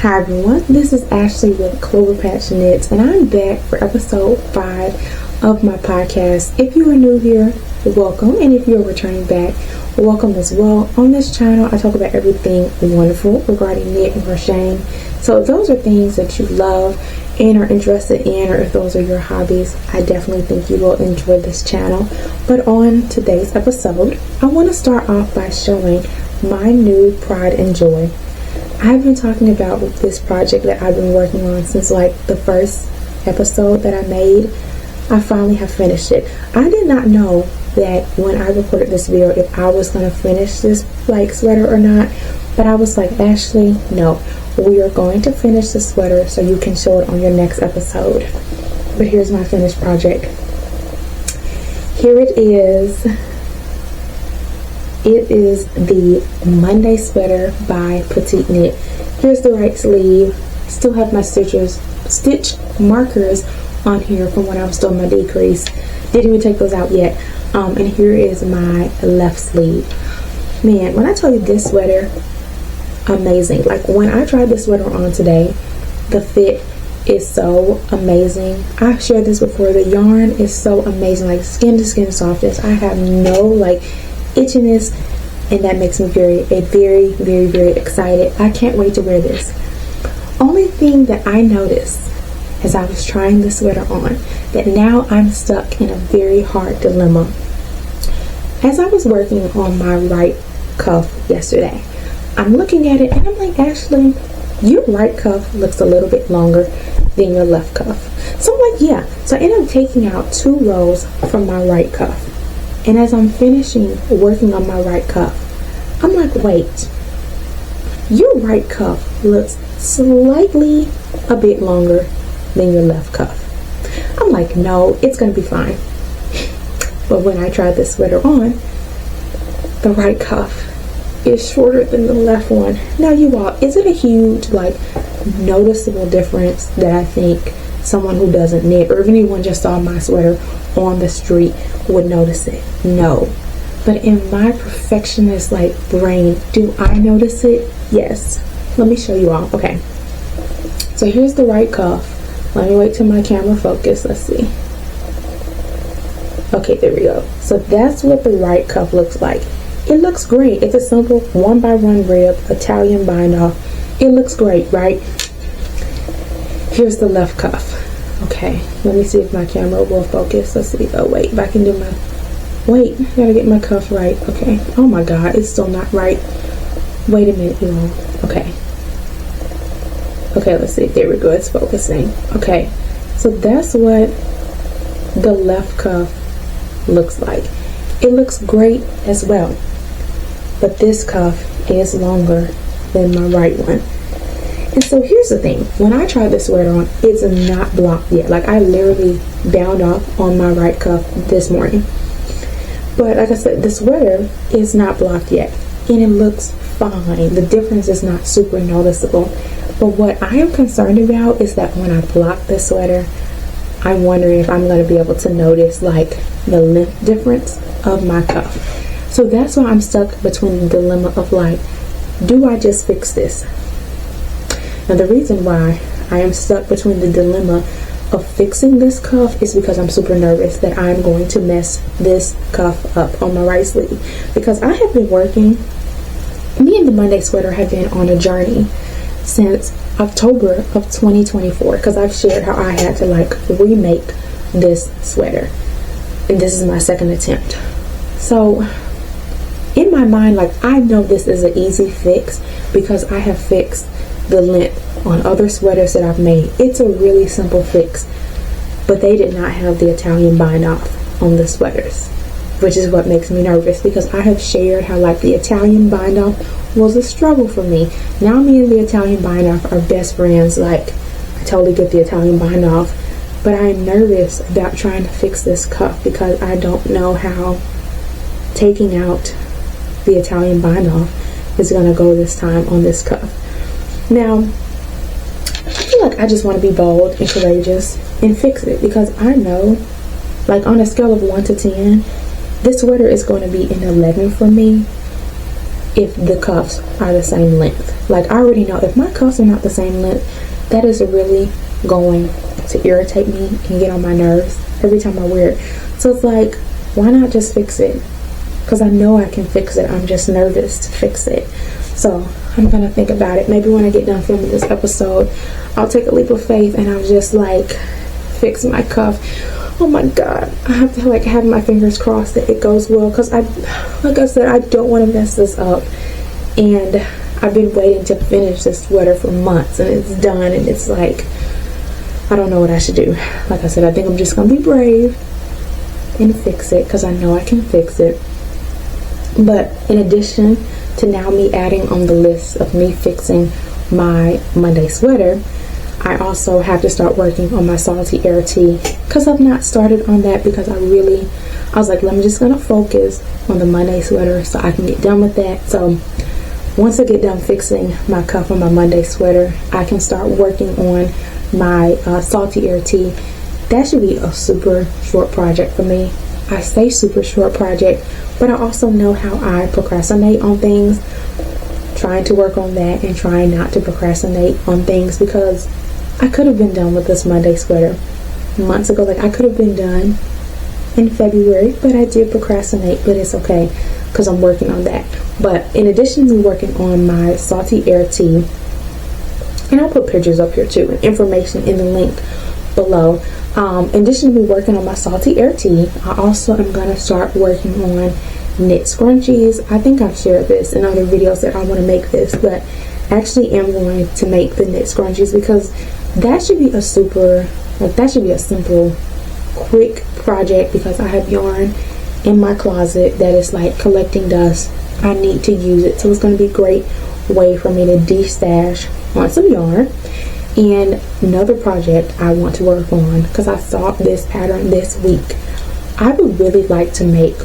Hi everyone, this is Ashley with Clover Patch Knits, and I'm back for episode 5 of my podcast. If you are new here, welcome, and if you're returning back, welcome as well. On this channel, I talk about everything wonderful regarding knit and crocheting. So if those are things that you love and are interested in, or if those are your hobbies, I definitely think you will enjoy this channel. But on today's episode, I want to start off by showing my new pride and joy. I've been talking about this project that I've been working on since like the first episode that I made. I finally have finished it. I did not know that when I recorded this video if I was going to finish this like sweater or not, but I was like, Ashley, no, we are going to finish the sweater so you can show it on your next episode. But here's my finished project. Here it is. It is the Monday sweater by Petite Knit. Here's the right sleeve. Still have my stitch markers on here from when I was doing my decrease. Didn't even take those out yet. And here is my left sleeve. Man, when I tell you this sweater, amazing. Like when I tried this sweater on today, the fit is so amazing. I've shared this before. The yarn is so amazing, like skin to skin softness. I have no like itchiness, and that makes me very excited. I can't wait to wear this. Only thing that I noticed as I was trying this sweater on, that now I'm stuck in a very hard dilemma. As I was working on my right cuff yesterday, I'm looking at it and I'm like, Ashley, your right cuff looks a little bit longer than your left cuff. So I'm like, yeah. So I ended up taking out 2 rows from my right cuff. And as I'm finishing working on my right cuff, I'm like, wait, your right cuff looks slightly a bit longer than your left cuff. I'm like, no, it's going to be fine. But when I tried this sweater on, the right cuff is shorter than the left one. Now you all, is it a huge, like, noticeable difference that I think someone who doesn't knit, or if anyone just saw my sweater on the street, would notice it? No. But in my perfectionist like brain, do I notice it? Yes. Let me show you all. Okay, so here's the right cuff. Let me wait till my camera focus. Let's see. Okay, there we go. So that's what the right cuff looks like. It looks great. It's a simple 1x1 rib Italian bind off. It looks great, right? Here's the left cuff. Okay, let me see if my camera will focus. Let's see. Oh wait, if I can do my, wait, I gotta get my cuff right. Okay, oh my god, it's still not right. Wait a minute, you all. Okay, let's see. There we go, it's focusing. Okay, so that's what the left cuff looks like. It looks great as well, but this cuff is longer than my right one. And so here's the thing, when I tried this sweater on, it's not blocked yet. Like I literally bound off on my right cuff this morning. But like I said, the sweater is not blocked yet, and it looks fine. The difference is not super noticeable. But what I am concerned about is that when I block the sweater, I'm wondering if I'm going to be able to notice like the length difference of my cuff. So that's why I'm stuck between the dilemma of like, do I just fix this? Now the reason why I am stuck between the dilemma of fixing this cuff is because I'm super nervous that I'm going to mess this cuff up on my right sleeve. Because I have been working, me and the Monday sweater have been on a journey since October of 2024, because I've shared how I had to like remake this sweater, and this is my second attempt. So in my mind, like I know this is an easy fix because I have fixed the length on other sweaters that I've made. It's a really simple fix, but they did not have the Italian bind off on the sweaters, which is what makes me nervous, because I have shared how like the Italian bind off was a struggle for me. Now me and the Italian bind off are best friends. Like I totally get the Italian bind off, but I'm nervous about trying to fix this cuff because I don't know how taking out the Italian bind off is gonna go this time on this cuff. Now, I feel like I just want to be bold and courageous and fix it, because I know, like on a scale of 1 to 10, this sweater is going to be an 11 for me. if the cuffs are the same length. Like, I already know if my cuffs are not the same length, that is really going to irritate me and get on my nerves every time I wear it. So it's like, why not just fix it? Because I know I can fix it. I'm just nervous to fix it. So I'm gonna think about it. Maybe when I get done filming this episode, I'll take a leap of faith and I'll just like fix my cuff. Oh my god, I have to like have my fingers crossed that it goes well, because like I said, I don't want to mess this up. And I've been waiting to finish this sweater for months, and it's done, and it's like, I don't know what I should do. Like I said, I think I'm just gonna be brave and fix it, because I know I can fix it. But in addition to now me adding on the list of me fixing my Monday sweater, I also have to start working on my salty air tee, because I've not started on that, because I was like, I'm just gonna focus on the Monday sweater so I can get done with that. So once I get done fixing my cuff on my Monday sweater, I can start working on my salty air tee. That should be a super short project for me. I say super short project, but I also know how I procrastinate on things, trying to work on that and trying not to procrastinate on things, because I could have been done with this Monday sweater months ago. Like, I could have been done in February, but I did procrastinate. But it's okay, because I'm working on that. But in addition to working on my salty air tee, and I'll put pictures up here too and information in the link below. In addition to me working on my salty air tee, I also am going to start working on knit scrunchies. I think I've shared this in other videos that I want to make this, but actually am going to make the knit scrunchies, because that should be a simple, quick project, because I have yarn in my closet that is like collecting dust. I need to use it, so it's going to be a great way for me to de-stash on some yarn. And another project I want to work on, because I saw this pattern this week, I would really like to make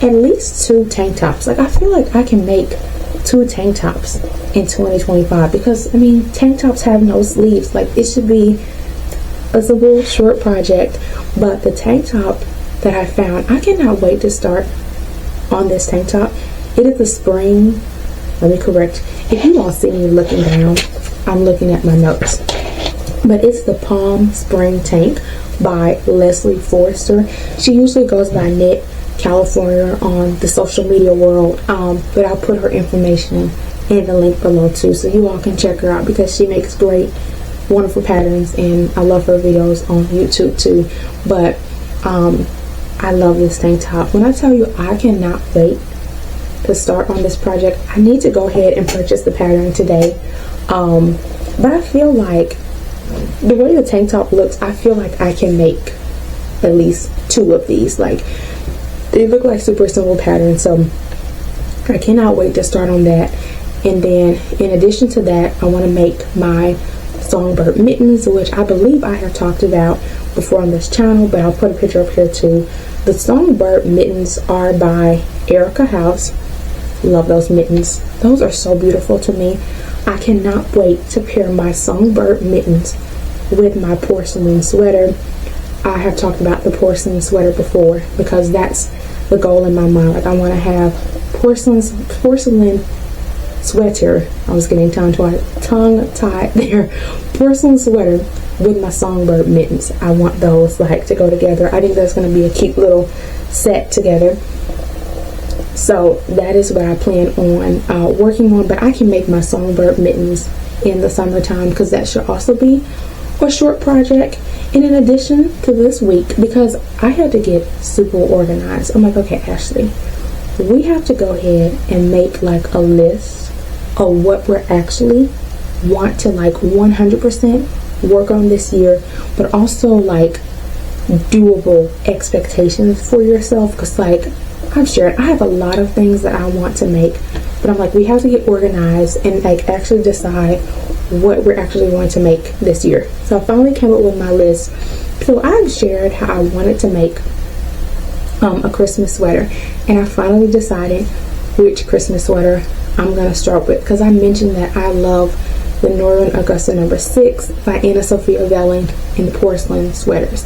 at least two tank tops. Like, I feel like I can make 2 tank tops in 2025, because I mean, tank tops have no sleeves. Like, it should be a simple short project. But the tank top that I found, I cannot wait to start on this tank top. It is the spring, let me correct, if you all see me looking down, I'm looking at my notes, but it's the Palm Spring Tank by Leslie Forrester. She usually goes by Knit California on the social media world, but I'll put her information in the link below too, so you all can check her out, because she makes great, wonderful patterns, and I love her videos on YouTube too. But I love this tank top. When I tell you I cannot wait to start on this project, I need to go ahead and purchase the pattern today. But I feel like the way the tank top looks, I feel like I can make at least 2 of these. Like, they look like super simple patterns, so I cannot wait to start on that. And then in addition to that, I want to make my Songbird Mittens, which I believe I have talked about before on this channel, but I'll put a picture up here too. The Songbird Mittens are by Erica House. Love those mittens. Those are so beautiful to me. I cannot wait to pair my Songbird Mittens with my porcelain sweater. I have talked about the porcelain sweater before, because that's the goal in my mind. Like, I want to have porcelain sweater. I was getting tongue tied there. Porcelain sweater with my Songbird Mittens. I want those like to go together. I think that's going to be a cute little set together. So that is what I plan on working on. But I can make my Songbird Mittens in the summertime, because that should also be a short project. And in addition to this week, because I had to get super organized, I'm like, okay, Ashley, we have to go ahead and make like a list of what we're actually want to like 100% work on this year, but also like doable expectations for yourself. Because like I've shared, I have a lot of things that I want to make, but I'm like, we have to get organized and like actually decide what we're actually going to make this year. So I finally came up with my list. So I've shared how I wanted to make a Christmas sweater, and I finally decided which Christmas sweater I'm going to start with, because I mentioned that I love the Northern Augusta No. 6 by Anna Sophia Velling in Porcelain Sweaters.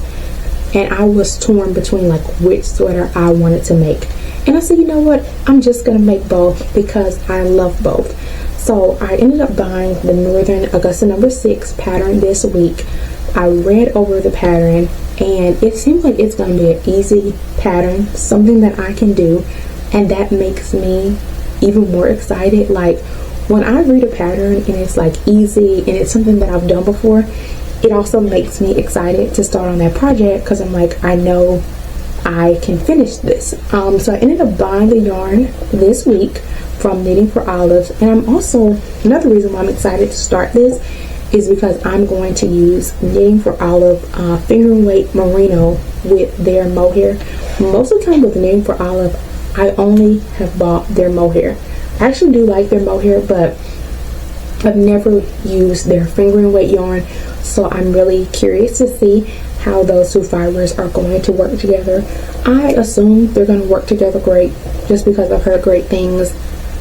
and I was torn between like which sweater I wanted to make. And I said, you know what, I'm just gonna make both because I love both. So I ended up buying the Northern Augustin No. 6 pattern this week. I read over the pattern and it seems like it's gonna be an easy pattern, something that I can do, and that makes me even more excited. Like when I read a pattern and it's like easy and it's something that I've done before, it also makes me excited to start on that project because I'm like, I know I can finish this. So I ended up buying the yarn this week from Knitting for Olives, and I'm also, another reason why I'm excited to start this is because I'm going to use Knitting for Olive finger weight merino with their mohair. Most of the time with Knitting for Olive, I only have bought their mohair. I actually do like their mohair, but I've never used their fingering weight yarn, so I'm really curious to see how those two fibers are going to work together. I assume they're going to work together great just because I've heard great things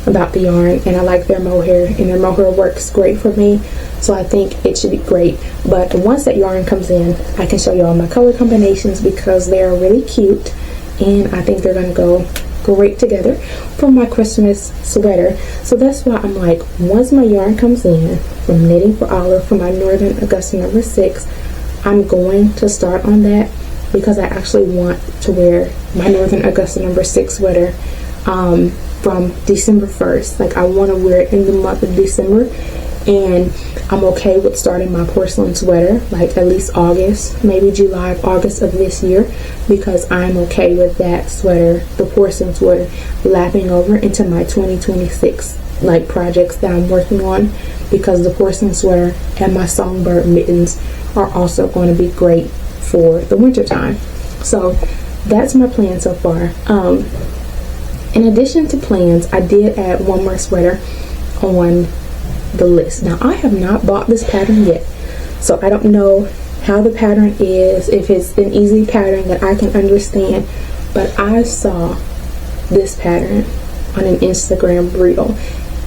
about the yarn, and I like their mohair, and their mohair works great for me, so I think it should be great. But once that yarn comes in, I can show you all my color combinations because they are really cute, and I think they're going to go great together for my Christmas sweater. So that's why I'm like, once my yarn comes in from Knitting for Olive for my Northern Augustin No. 6, I'm going to start on that because I actually want to wear my Northern Augustin No. 6 sweater from December 1st. Like I want to wear it in the month of December, and I'm okay with starting my porcelain sweater like at least August, maybe July, August of this year, because I'm okay with that sweater, the porcelain sweater, lapping over into my 2026 like projects that I'm working on, because the porcelain sweater and my Songbird mittens are also going to be great for the winter time. So that's my plan so far. In addition to plans, I did add one more sweater on the list. Now I have not bought this pattern yet, so I don't know how the pattern is, if it's an easy pattern that I can understand, but I saw this pattern on an Instagram reel.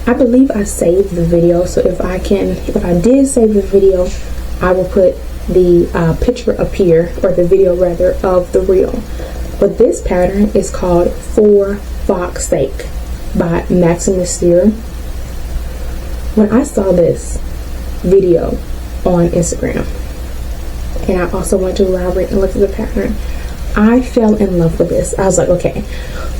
I believe I saved the video, so if I did save the video, I will put the picture up here, or the video rather, of the reel. But this pattern is called For Fox Sake by Maximus Sear. When I saw this video on Instagram, and I also went to the library and looked at the pattern, I fell in love with this. I was like, okay,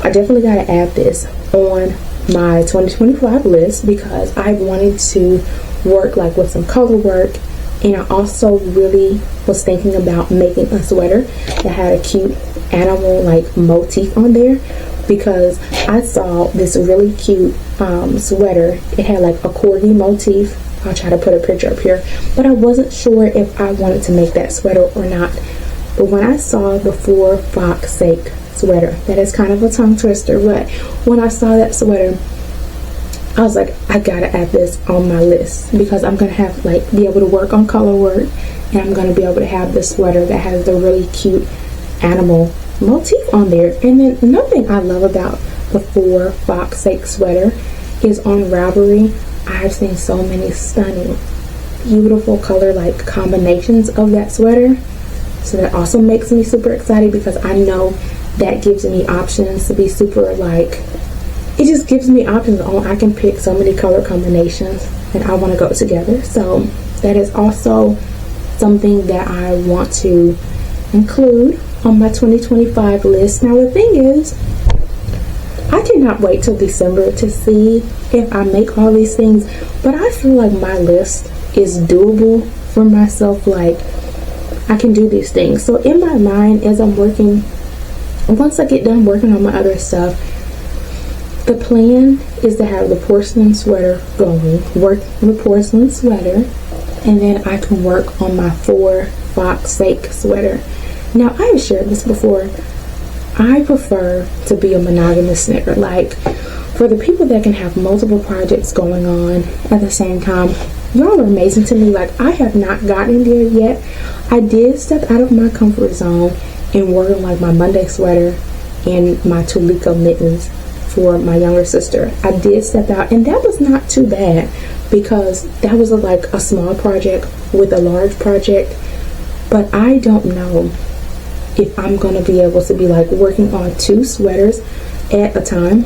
I definitely got to add this on my 2025 list because I wanted to work like with some color work, and I also really was thinking about making a sweater that had a cute animal like motif on there, because I saw this really cute sweater. It had like a corgi motif. I'll try to put a picture up here, but I wasn't sure if I wanted to make that sweater or not. But when I saw the For Fox Sake sweater, that is kind of a tongue twister, but when I saw that sweater, I was like, I gotta add this on my list because I'm gonna have like be able to work on color work, and I'm gonna be able to have this sweater that has the really cute animal motif on there. And then another thing I love about the For Fox Sake sweater is on Ravelry, I've seen so many stunning, beautiful color like combinations of that sweater. So that also makes me super excited because I know that gives me options to be super like, it just gives me options on, I can pick so many color combinations and I want to go together. So that is also something that I want to include on my 2025 list. Now the thing is, I cannot wait till December to see if I make all these things, but I feel like my list is doable for myself. Like I can do these things. So in my mind, as I'm working, once I get done working on my other stuff, the plan is to have the porcelain sweater going, work the porcelain sweater, and then I can work on my For Fox Sake sweater. Now I have shared this before, I prefer to be a monogamous knitter. Like for the people that can have multiple projects going on at the same time, y'all are amazing to me. Like I have not gotten there yet. I did step out of my comfort zone and work on like my Monday sweater and my Tulika mittens for my younger sister. I did step out, and that was not too bad because that was like a small project with a large project. But I don't know if I'm going to be able to be like working on 2 sweaters at a time.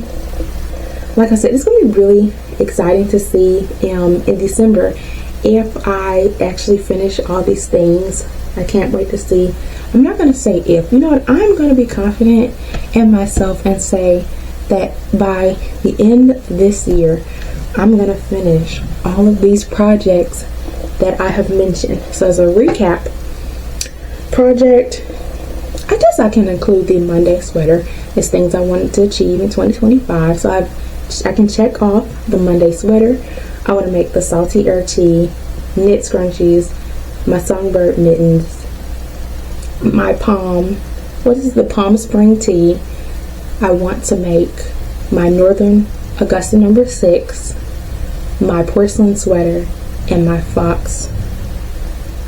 Like I said, it's going to be really exciting to see in December if I actually finish all these things. I can't wait to see. I'm not going to say if. You know what? I'm going to be confident in myself and say that by the end of this year, I'm going to finish all of these projects that I have mentioned. So as a recap, project, I guess I can include the Monday sweater as things I wanted to achieve in 2025. So I can check off the Monday sweater. I want to make the salty air tea, knit scrunchies, my Songbird mittens, my palm spring tea. I want to make my Northern Augustins No. 6, my porcelain sweater, and my fox.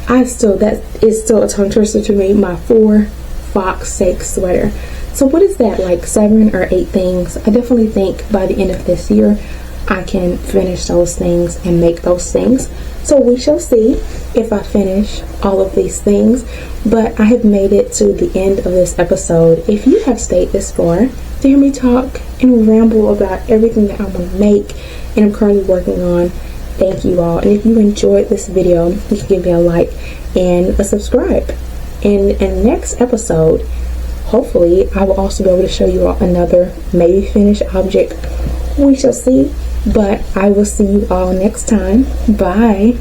That is still a tongue twister to me, my 4 fox sake sweater. So what is that, like 7 or 8 things? I definitely think by the end of this year I can finish those things and make those things. So we shall see if I finish all of these things. But I have made it to the end of this episode. If you have stayed this far to hear me talk and ramble about everything that I want to make and I'm currently working on, thank you all. And if you enjoyed this video, you can give me a like and a subscribe. In the next episode, hopefully I will also be able to show you all another maybe finished object. We shall see. But I will see you all next time. Bye.